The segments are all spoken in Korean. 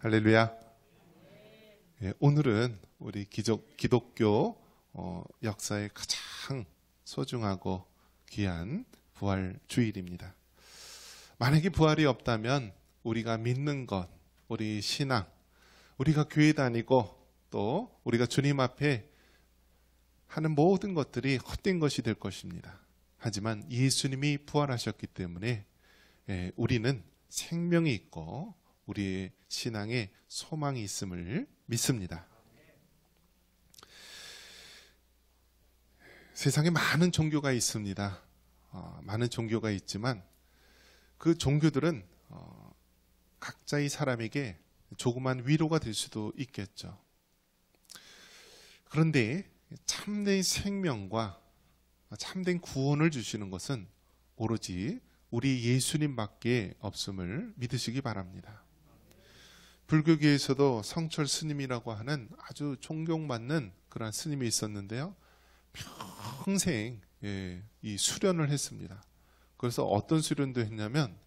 할렐루야. 예, 오늘은 우리 기독교 역사의 가장 소중하고 귀한 부활 주일입니다. 만약에 부활이 없다면 우리가 믿는 것, 우리 신앙, 우리가 교회 다니고 또 우리가 주님 앞에 하는 모든 것들이 헛된 것이 될 것입니다. 하지만 예수님이 부활하셨기 때문에 우리는 생명이 있고 우리의 신앙에 소망이 있음을 믿습니다. 세상에 많은 종교가 있습니다. 많은 종교가 있지만 그 종교들은 각자의 사람에게 조그만 위로가 될 수도 있겠죠. 그런데 참된 생명과 참된 구원을 주시는 것은 오로지 우리 예수님밖에 없음을 믿으시기 바랍니다. 불교계에서도 성철 스님이라고 하는 아주 존경받는 그런 스님이 있었는데요. 평생 이 수련을 했습니다. 그래서 어떤 수련도 했냐면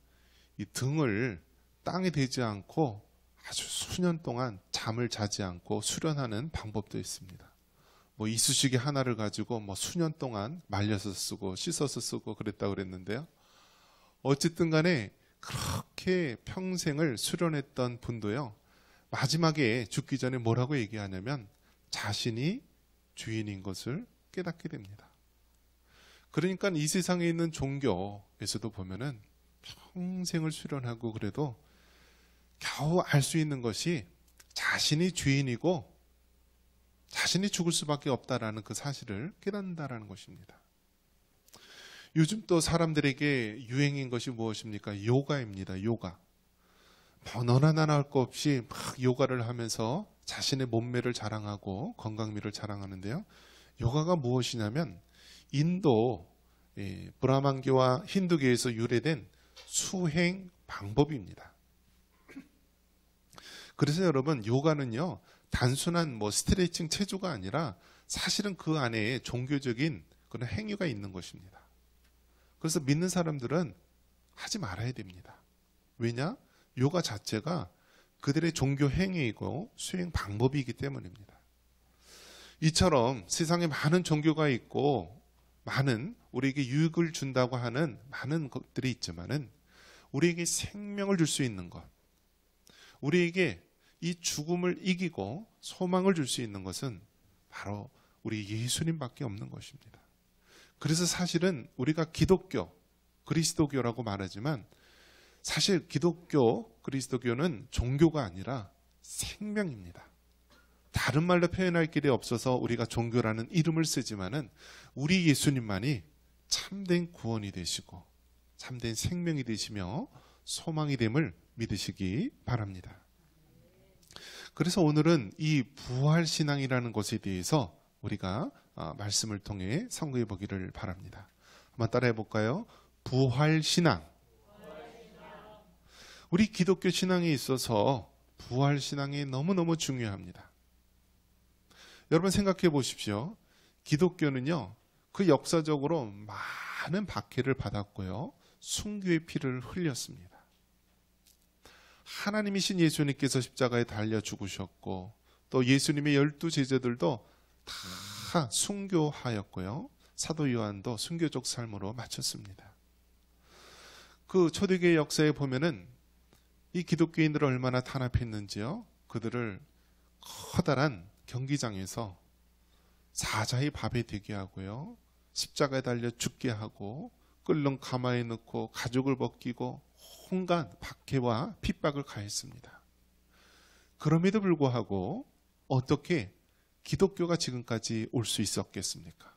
이 등을 땅에 대지 않고 아주 수년 동안 잠을 자지 않고 수련하는 방법도 있습니다. 뭐 이쑤시개 하나를 가지고 뭐 수년 동안 말려서 쓰고 씻어서 쓰고 그랬다고 그랬는데요. 어쨌든 간에 그렇게 평생을 수련했던 분도요, 마지막에 죽기 전에 뭐라고 얘기하냐면 자신이 주인인 것을 깨닫게 됩니다. 그러니까 이 세상에 있는 종교에서도 보면은 평생을 수련하고 그래도 겨우 알 수 있는 것이 자신이 주인이고 자신이 죽을 수밖에 없다라는 그 사실을 깨닫는다라는 것입니다. 요즘 또 사람들에게 유행인 것이 무엇입니까? 요가입니다. 요가. 너나 나나 할 거 없이 막 요가를 하면서 자신의 몸매를 자랑하고 건강미를 자랑하는데요. 요가가 무엇이냐면 인도 브라만교와 힌두교에서 유래된 수행 방법입니다. 그래서 여러분, 요가는요 단순한 스트레칭 체조가 아니라 사실은 그 안에 종교적인 그런 행위가 있는 것입니다. 그래서 믿는 사람들은 하지 말아야 됩니다. 왜냐? 요가 자체가 그들의 종교 행위이고 수행 방법이기 때문입니다. 이처럼 세상에 많은 종교가 있고 많은 우리에게 유익을 준다고 하는 많은 것들이 있지만은 우리에게 생명을 줄 수 있는 것, 우리에게 이 죽음을 이기고 소망을 줄 수 있는 것은 바로 우리 예수님밖에 없는 것입니다. 그래서 사실은 우리가 기독교, 그리스도교라고 말하지만 사실 기독교, 그리스도교는 종교가 아니라 생명입니다. 다른 말로 표현할 길이 없어서 우리가 종교라는 이름을 쓰지만은 우리 예수님만이 참된 구원이 되시고 참된 생명이 되시며 소망이 됨을 믿으시기 바랍니다. 그래서 오늘은 이 부활신앙이라는 것에 대해서 우리가 말씀을 통해 선고해 보기를 바랍니다. 한번 따라해 볼까요? 부활신앙. 우리 기독교 신앙에 있어서 부활신앙이 너무너무 중요합니다. 여러분 생각해 보십시오. 기독교는요, 그 역사적으로 많은 박해를 받았고요, 순교의 피를 흘렸습니다. 하나님이신 예수님께서 십자가에 달려 죽으셨고 또 예수님의 12 제자들도 다 순교하였고요, 사도 요한도 순교적 삶으로 마쳤습니다. 그 초대교회 역사에 보면은 이 기독교인들을 얼마나 탄압했는지요. 그들을 커다란 경기장에서 사자의 밥에 되게 하고요, 십자가에 달려 죽게 하고 끓는 가마에 넣고 가죽을 벗기고 온갖 박해와 핍박을 가했습니다. 그럼에도 불구하고 어떻게 기독교가 지금까지 올 수 있었겠습니까?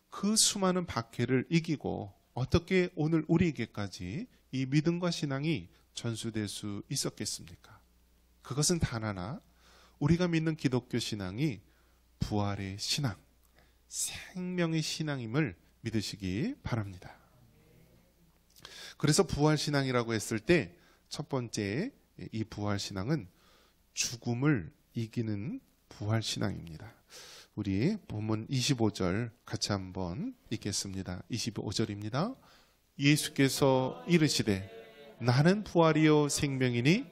그 수많은 박해를 이기고 어떻게 오늘 우리에게까지 이 믿음과 신앙이 전수될 수 있었겠습니까? 그것은 단 하나, 우리가 믿는 기독교 신앙이 부활의 신앙, 생명의 신앙임을 믿으시기 바랍니다. 그래서 부활신앙이라고 했을 때 첫 번째, 이 부활신앙은 죽음을 이기는 부활신앙입니다. 우리 본문 25절 같이 한번 읽겠습니다. 25절입니다. 예수께서 이르시되 나는 부활이요 생명이니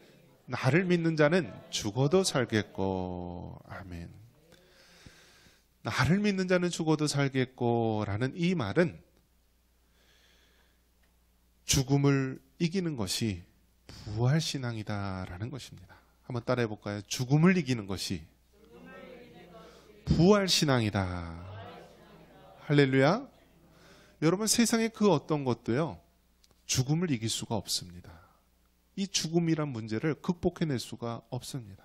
나를 믿는 자는 죽어도 살겠고. 아멘. 나를 믿는 자는 죽어도 살겠고 라는 이 말은 죽음을 이기는 것이 부활신앙이다라는 것입니다. 한번 따라해 볼까요? 죽음을 이기는 것이 부활신앙이다. 할렐루야. 여러분, 세상의 그 어떤 것도요, 죽음을 이길 수가 없습니다. 이 죽음이란 문제를 극복해낼 수가 없습니다.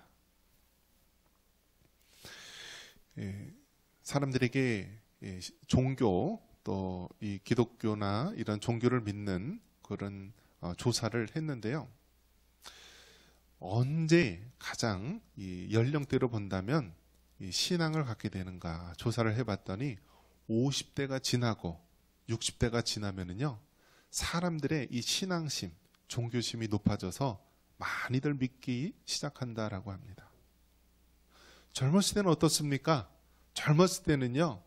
사람들에게 종교, 또 이 기독교나 이런 종교를 믿는 그런 조사를 했는데요. 언제 가장 이 연령대로 본다면 이 신앙을 갖게 되는가 조사를 해봤더니 50대가 지나고 60대가 지나면은요, 사람들의 이 신앙심, 종교심이 높아져서 많이들 믿기 시작한다라고 합니다. 젊었을 때는 어떻습니까? 젊었을 때는요,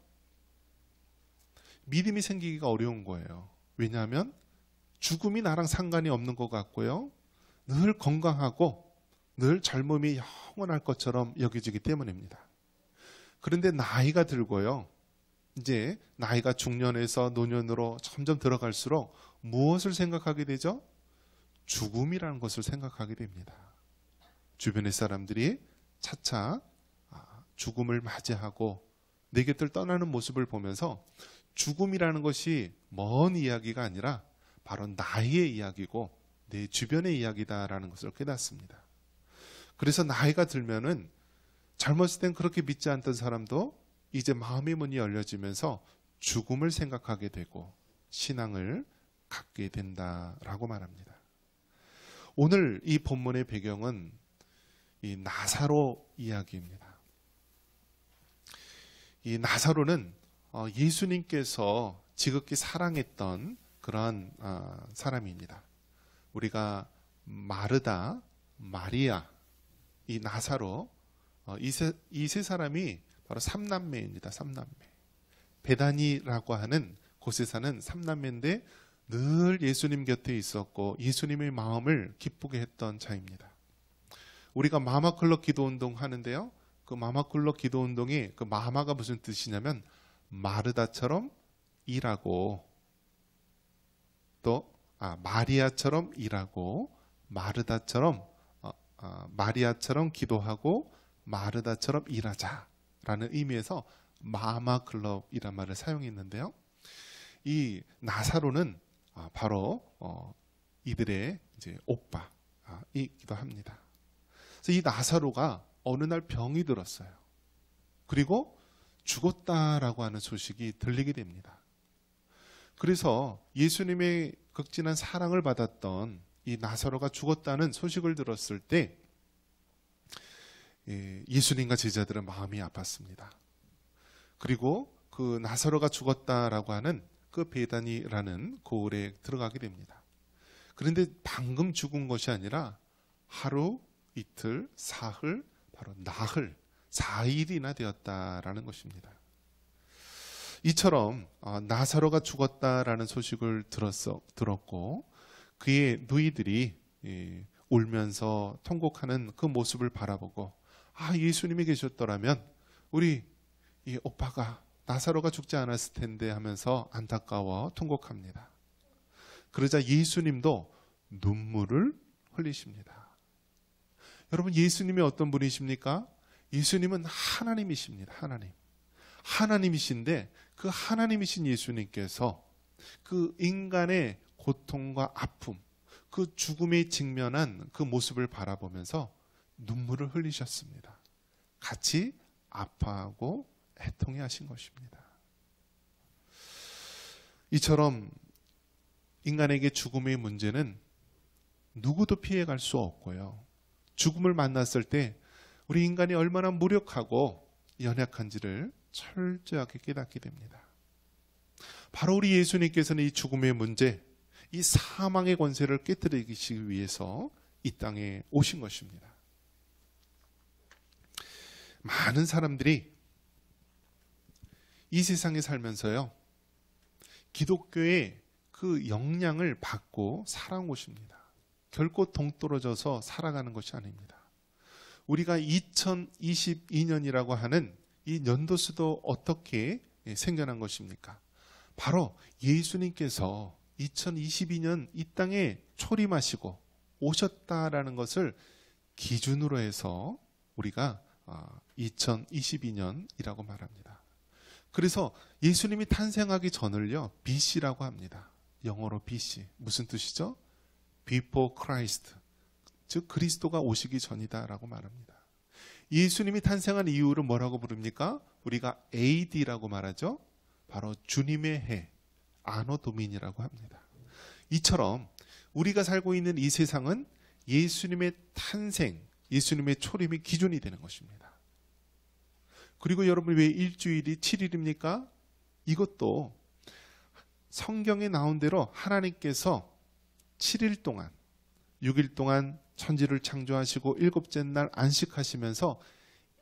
믿음이 생기기가 어려운 거예요. 왜냐하면 죽음이 나랑 상관이 없는 것 같고요, 늘 건강하고 늘 젊음이 영원할 것처럼 여겨지기 때문입니다. 그런데 나이가 들고요, 이제 나이가 중년에서 노년으로 점점 들어갈수록 무엇을 생각하게 되죠? 죽음이라는 것을 생각하게 됩니다. 주변의 사람들이 차차 죽음을 맞이하고 내 곁을 떠나는 모습을 보면서 죽음이라는 것이 먼 이야기가 아니라 바로 나의 이야기고 내 주변의 이야기다라는 것을 깨닫습니다. 그래서 나이가 들면은 젊었을 땐 그렇게 믿지 않던 사람도 이제 마음의 문이 열려지면서 죽음을 생각하게 되고 신앙을 갖게 된다라고 말합니다. 오늘 이 본문의 배경은 이 나사로 이야기입니다. 이 나사로는 예수님께서 지극히 사랑했던 그런 사람입니다. 우리가 마르다, 마리아, 이 나사로, 이 세 사람이 바로 삼남매입니다. 삼남매. 베다니라고 하는 곳에 사는 삼남매인데 늘 예수님 곁에 있었고 예수님의 마음을 기쁘게 했던 자입니다. 우리가 마마클럽 기도운동 하는데요, 그 마마클럽 기도운동이 그 마마가 무슨 뜻이냐면 마르다처럼 일하고, 또 마리아처럼 일하고, 마르다처럼 마리아처럼 기도하고 마르다처럼 일하자라는 의미에서 마마클럽이란 말을 사용했는데요, 이 나사로는 바로 이들의 이제 오빠이기도 합니다. 그래서 이 나사로가 어느 날 병이 들었어요. 그리고 죽었다라고 하는 소식이 들리게 됩니다. 그래서 예수님의 극진한 사랑을 받았던 이 나사로가 죽었다는 소식을 들었을 때 예수님과 제자들은 마음이 아팠습니다. 그리고 그 나사로가 죽었다라고 하는 그 베다니라는 고을에 들어가게 됩니다. 그런데 방금 죽은 것이 아니라 하루, 이틀, 사흘, 바로 나흘, 4일이나 되었다라는 것입니다. 이처럼 나사로가 죽었다라는 소식을 들었고 그의 누이들이 울면서 통곡하는 그 모습을 바라보고 예수님이 계셨더라면 우리 이 오빠가 나사로가 죽지 않았을 텐데 하면서 안타까워 통곡합니다. 그러자 예수님도 눈물을 흘리십니다. 여러분, 예수님이 어떤 분이십니까? 예수님은 하나님이십니다. 하나님이신데 그 하나님이신 예수님께서 그 인간의 고통과 아픔, 그 죽음에 직면한 그 모습을 바라보면서 눈물을 흘리셨습니다. 같이 아파하고 애통해 하신 것입니다. 이처럼 인간에게 죽음의 문제는 누구도 피해갈 수 없고요, 죽음을 만났을 때 우리 인간이 얼마나 무력하고 연약한지를 철저하게 깨닫게 됩니다. 바로 우리 예수님께서는 이 죽음의 문제, 이 사망의 권세를 깨뜨리기 위해서 이 땅에 오신 것입니다. 많은 사람들이 이 세상에 살면서요, 기독교의 그 영향을 받고 살아온 것입니다. 결코 동떨어져서 살아가는 것이 아닙니다. 우리가 2022년이라고 하는 이 연도수도 어떻게 생겨난 것입니까? 바로 예수님께서 2022년 이 땅에 초림하시고 오셨다라는 것을 기준으로 해서 우리가 2022년이라고 말합니다. 그래서 예수님이 탄생하기 전을요, BC라고 합니다. 영어로 BC. 무슨 뜻이죠? Before Christ. 즉 그리스도가 오시기 전이다라고 말합니다. 예수님이 탄생한 이유를 뭐라고 부릅니까? 우리가 AD라고 말하죠. 바로 주님의 해, 아노 도민이라고 합니다. 이처럼 우리가 살고 있는 이 세상은 예수님의 탄생, 예수님의 초림이 기준이 되는 것입니다. 그리고 여러분, 왜 일주일이 7일입니까? 이것도 성경에 나온 대로 하나님께서 7일 동안, 6일 동안 천지를 창조하시고 일곱째 날 안식하시면서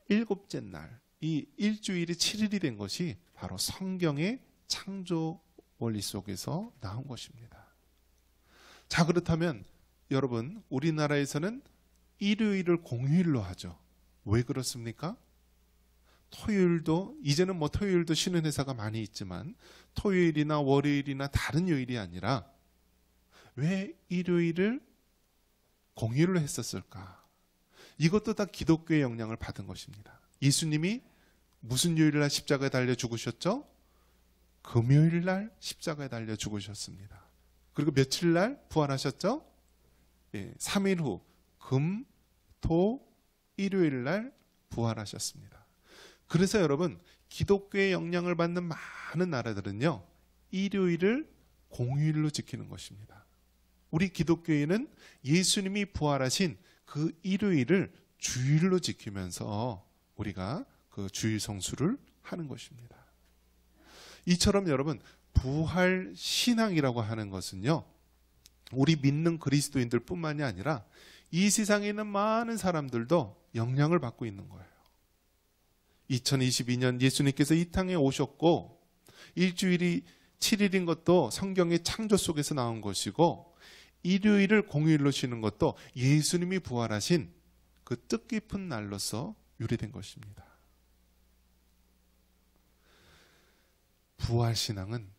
일곱째 날, 이 일주일이 7일이 된 것이 바로 성경의 창조 원리 속에서 나온 것입니다. 자, 그렇다면 여러분, 우리나라에서는 일요일을 공휴일로 하죠. 왜 그렇습니까? 토요일도, 이제는 뭐 토요일도 쉬는 회사가 많이 있지만 토요일이나 월요일이나 다른 요일이 아니라 왜 일요일을 공휴일로 했었을까? 이것도 다 기독교의 영향을 받은 것입니다. 예수님이 무슨 요일 날 십자가에 달려 죽으셨죠? 금요일 날 십자가에 달려 죽으셨습니다. 그리고 며칠 날 부활하셨죠? 3일 후 금, 토, 일요일 날 부활하셨습니다. 그래서 여러분, 기독교의 영향을 받는 많은 나라들은요, 일요일을 공휴일로 지키는 것입니다. 우리 기독교인은 예수님이 부활하신 그 일요일을 주일로 지키면서 우리가 그 주일 성수를 하는 것입니다. 이처럼 여러분, 부활 신앙이라고 하는 것은요, 우리 믿는 그리스도인들 뿐만이 아니라 이 세상에 있는 많은 사람들도 영향을 받고 있는 거예요. 2022년 예수님께서 이 땅에 오셨고 일주일이 7일인 것도 성경의 창조 속에서 나온 것이고, 일요일을 공휴일로 쉬는 것도 예수님이 부활하신 그 뜻깊은 날로서 유래된 것입니다. 부활신앙은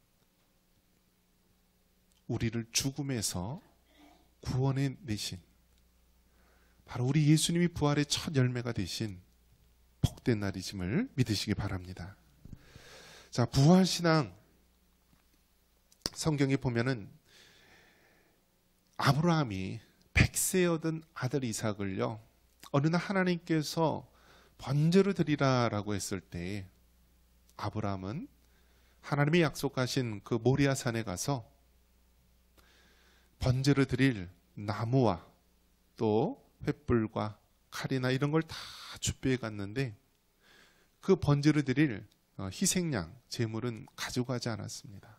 우리를 죽음에서 구원해 내신, 바로 우리 예수님이 부활의 첫 열매가 되신 복된 날이심을 믿으시기 바랍니다. 자, 부활신앙 성경에 보면은 아브라함이 100세 얻은 아들 이삭을요, 어느 날 하나님께서 번제를 드리라라고 했을 때 아브라함은 하나님이 약속하신 그 모리아산에 가서 번제를 드릴 나무와 또 횃불과 칼이나 이런 걸 다 준비해 갔는데 그 번제를 드릴 희생양, 제물은 가져가지 않았습니다.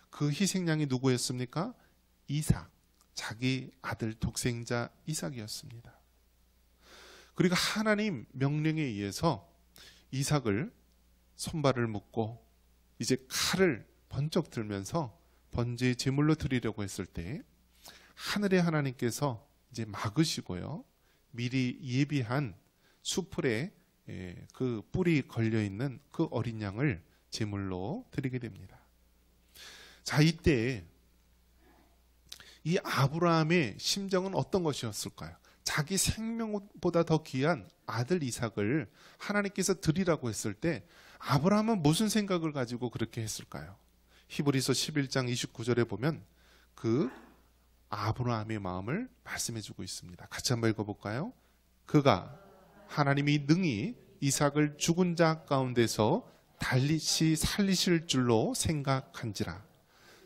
그 희생양이 누구였습니까? 이삭, 자기 아들 독생자 이삭이었습니다. 그리고 하나님 명령에 의해서 이삭을 손발을 묶고 이제 칼을 번쩍 들면서 번제의 제물로 드리려고 했을 때 하늘의 하나님께서 이제 막으시고요, 미리 예비한 수풀에 그 뿔이 걸려있는 그 어린 양을 제물로 드리게 됩니다. 자, 이때 이 아브라함의 심정은 어떤 것이었을까요? 자기 생명보다 더 귀한 아들 이삭을 하나님께서 드리라고 했을 때 아브라함은 무슨 생각을 가지고 그렇게 했을까요? 히브리서 11장 29절에 보면 그 아브라함의 마음을 말씀해 주고 있습니다. 같이 한번 읽어볼까요? 그가 하나님이 능히 이삭을 죽은 자 가운데서 달리시 살리실 줄로 생각한지라.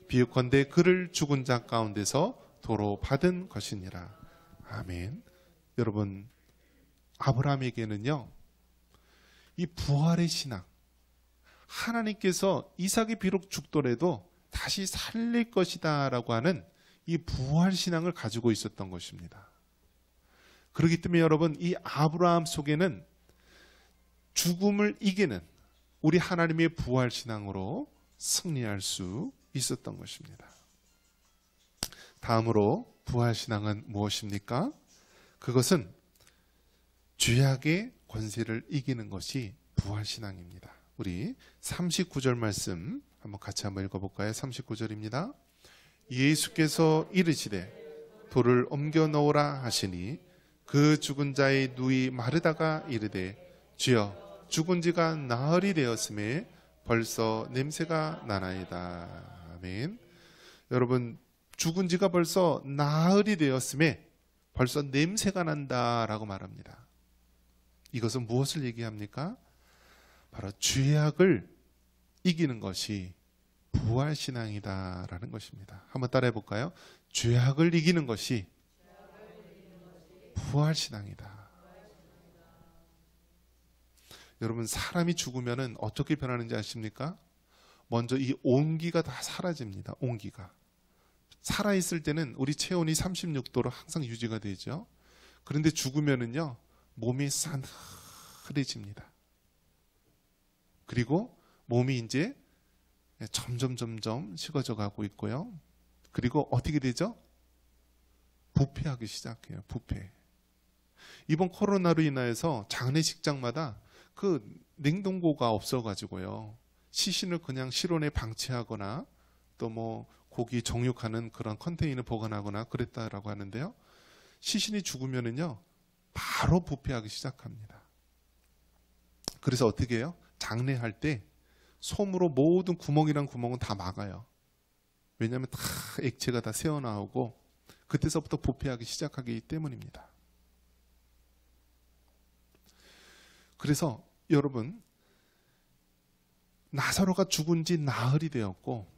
비유컨대 그를 죽은 자 가운데서 도로 받은 것이니라. 아멘. 여러분, 아브라함에게는요, 이 부활의 신앙, 하나님께서 이삭이 비록 죽더라도 다시 살릴 것이다 라고 하는 이 부활 신앙을 가지고 있었던 것입니다. 그렇기 때문에 여러분, 이 아브라함 속에는 죽음을 이기는 우리 하나님의 부활 신앙으로 승리할 수 있었던 것입니다. 다음으로 부활신앙은 무엇입니까? 그것은 죄악의 권세를 이기는 것이 부활신앙입니다. 우리 39절 말씀 한번 읽어볼까요? 39절입니다. 예수께서 이르시되 돌을 옮겨 놓으라 하시니 그 죽은 자의 누이 마르다가 이르되 주여 죽은 지가 나흘이 되었음에 벌써 냄새가 나나이다. 아멘. 여러분, 죽은 지가 벌써 나흘이 되었음에 벌써 냄새가 난다라고 말합니다. 이것은 무엇을 얘기합니까? 바로 죄악을 이기는 것이 부활신앙이다라는 것입니다. 한번 따라해 볼까요? 죄악을 이기는 것이 부활신앙이다. 여러분, 사람이 죽으면 어떻게 변하는지 아십니까? 먼저 이 온기가 다 사라집니다. 온기가. 살아있을 때는 우리 체온이 36도로 항상 유지가 되죠. 그런데 죽으면은요, 몸이 싸늘해집니다. 그리고 몸이 이제 점점 식어져 가고 있고요. 그리고 어떻게 되죠? 부패하기 시작해요. 부패. 이번 코로나로 인하여서 장례식장마다 그 냉동고가 없어가지고요. 시신을 그냥 실온에 방치하거나 또 뭐 고기 정육하는 그런 컨테이너 보관하거나 그랬다라고 하는데요. 시신이 죽으면은요, 바로 부패하기 시작합니다. 그래서 어떻게 해요? 장례할 때 솜으로 모든 구멍이란 구멍은 다 막아요. 왜냐하면 다 액체가 다 새어나오고 그때서부터 부패하기 시작하기 때문입니다. 그래서 여러분, 나사로가 죽은 지 나흘이 되었고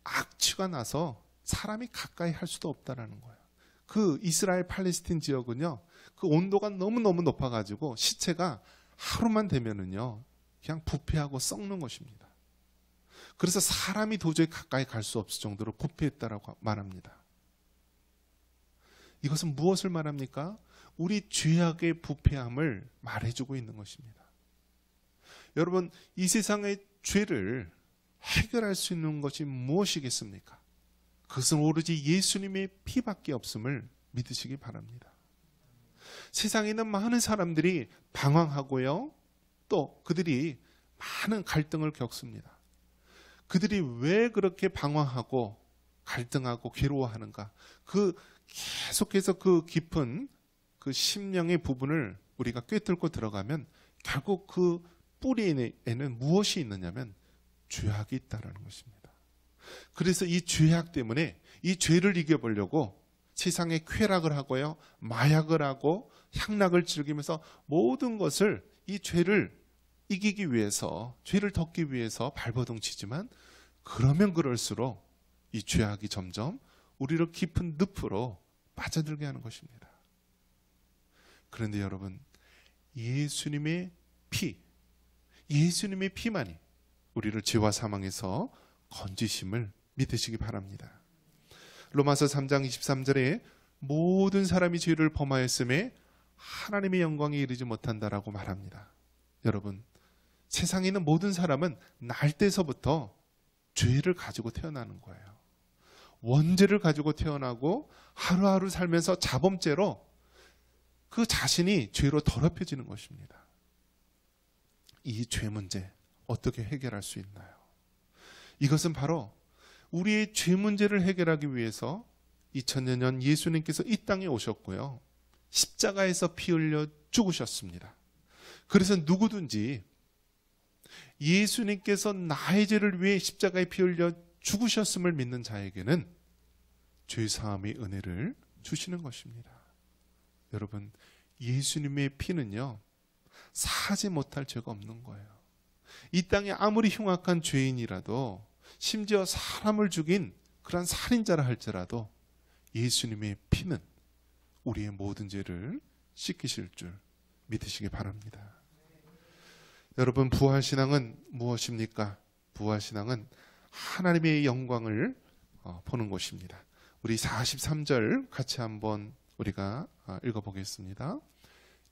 악취가 나서 사람이 가까이 할 수도 없다라는 거예요. 그 이스라엘 팔레스틴 지역은요, 그 온도가 너무너무 높아가지고 시체가 하루만 되면은요, 그냥 부패하고 썩는 것입니다. 그래서 사람이 도저히 가까이 갈 수 없을 정도로 부패했다라고 말합니다. 이것은 무엇을 말합니까? 우리 죄악의 부패함을 말해주고 있는 것입니다. 여러분, 이 세상의 죄를 해결할 수 있는 것이 무엇이겠습니까? 그것은 오로지 예수님의 피밖에 없음을 믿으시기 바랍니다. 세상에 있는 많은 사람들이 방황하고요, 또 그들이 많은 갈등을 겪습니다. 그들이 왜 그렇게 방황하고 갈등하고 괴로워하는가? 계속해서 그 깊은 그 심령의 부분을 우리가 꿰뚫고 들어가면 결국 그 뿌리에는 무엇이 있느냐면 죄악이 있다는 것입니다. 그래서 이 죄악 때문에 이 죄를 이겨보려고 세상에 쾌락을 하고요, 마약을 하고 향락을 즐기면서 모든 것을 이 죄를 이기기 위해서, 죄를 덮기 위해서 발버둥치지만 그러면 그럴수록 이 죄악이 점점 우리를 깊은 늪으로 빠져들게 하는 것입니다. 그런데 여러분, 예수님의 피만이 우리를 죄와 사망에서 건지심을 믿으시기 바랍니다. 로마서 3장 23절에 모든 사람이 죄를 범하였음에 하나님의 영광에 이르지 못한다라고 말합니다. 여러분, 세상에 있는 모든 사람은 날 때서부터 죄를 가지고 태어나는 거예요. 원죄를 가지고 태어나고 하루하루 살면서 자범죄로 그 자신이 죄로 더럽혀지는 것입니다. 이 죄 문제 어떻게 해결할 수 있나요? 이것은 바로 우리의 죄 문제를 해결하기 위해서 2000년 전 예수님께서 이 땅에 오셨고요, 십자가에서 피 흘려 죽으셨습니다. 그래서 누구든지 예수님께서 나의 죄를 위해 십자가에 피 흘려 죽으셨음을 믿는 자에게는 죄사함의 은혜를 주시는 것입니다. 여러분, 예수님의 피는요, 사지 못할 죄가 없는 거예요. 이 땅에 아무리 흉악한 죄인이라도, 심지어 사람을 죽인 그런 살인자라 할지라도 예수님의 피는 우리의 모든 죄를 씻기실 줄 믿으시기 바랍니다. 여러분, 부활신앙은 무엇입니까? 부활신앙은 하나님의 영광을 보는 것입니다. 우리 43절 같이 한번 우리가 읽어보겠습니다.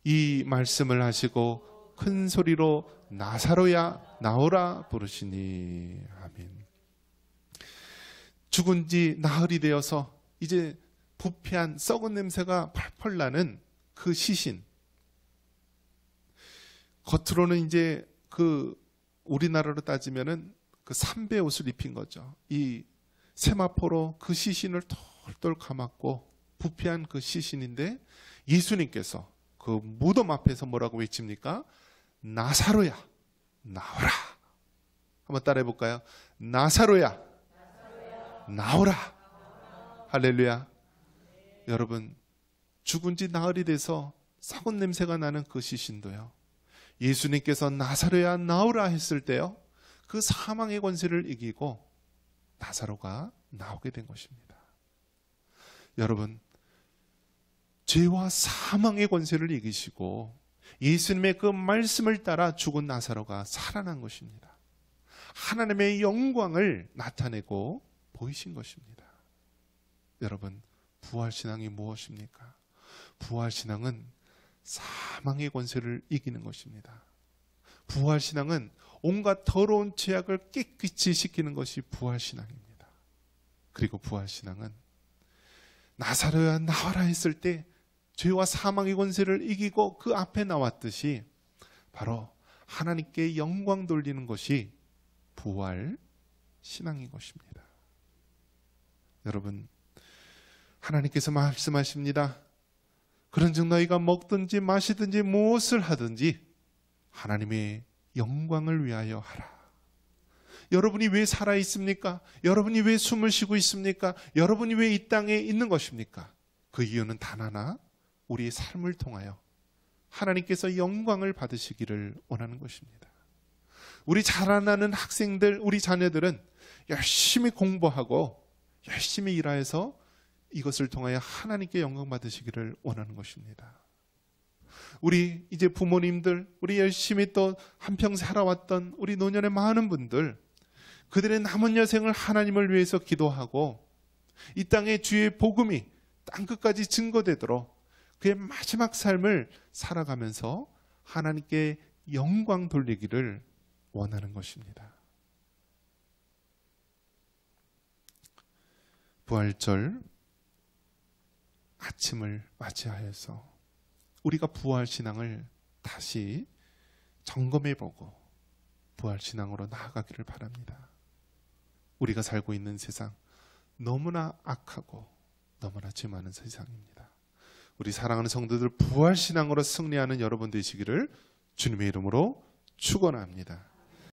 이 말씀을 하시고 큰 소리로 나사로야 나오라 부르시니. 아멘. 죽은 지 나흘이 되어서 이제 부패한 썩은 냄새가 펄펄 나는 그 시신. 겉으로는 이제 그 우리나라로 따지면은 그 삼배 옷을 입힌 거죠. 이 세마포로 그 시신을 똘똘 감았고 부패한 그 시신인데 예수님께서 그 무덤 앞에서 뭐라고 외칩니까? 나사로야, 나오라. 한번 따라해 볼까요? 나사로야, 나오라. 할렐루야. 여러분, 죽은 지 나흘이 돼서 썩은 냄새가 나는 그 시신도요, 예수님께서 나사로야 나오라 했을 때요, 그 사망의 권세를 이기고 나사로가 나오게 된 것입니다. 여러분, 죄와 사망의 권세를 이기시고 예수님의 그 말씀을 따라 죽은 나사로가 살아난 것입니다. 하나님의 영광을 나타내고 보이신 것입니다. 여러분, 부활신앙이 무엇입니까? 부활신앙은 사망의 권세를 이기는 것입니다. 부활신앙은 온갖 더러운 죄악을 깨끗이 시키는 것이 부활신앙입니다. 그리고 부활신앙은 나사로야 나와라 했을 때 죄와 사망의 권세를 이기고 그 앞에 나왔듯이 바로 하나님께 영광 돌리는 것이 부활신앙인 것입니다. 여러분, 하나님께서 말씀하십니다. 그런즉 너희가 먹든지 마시든지 무엇을 하든지 하나님의 영광을 위하여 하라. 여러분이 왜 살아 있습니까? 여러분이 왜 숨을 쉬고 있습니까? 여러분이 왜 이 땅에 있는 것입니까? 그 이유는 단 하나, 우리의 삶을 통하여 하나님께서 영광을 받으시기를 원하는 것입니다. 우리 자라나는 학생들, 우리 자녀들은 열심히 공부하고 열심히 일하여서 이것을 통하여 하나님께 영광 받으시기를 원하는 것입니다. 우리 이제 부모님들, 우리 열심히 또 한평생 살아왔던 우리 노년의 많은 분들, 그들의 남은 여생을 하나님을 위해서 기도하고 이 땅에 주의 복음이 땅끝까지 증거되도록 그의 마지막 삶을 살아가면서 하나님께 영광 돌리기를 원하는 것입니다. 부활절 아침을 맞이하여서 우리가 부활신앙을 다시 점검해보고 부활신앙으로 나아가기를 바랍니다. 우리가 살고 있는 세상 너무나 악하고 너무나 죄 많은 세상입니다. 우리 사랑하는 성도들 부활신앙으로 승리하는 여러분 되시기를 주님의 이름으로 축원합니다.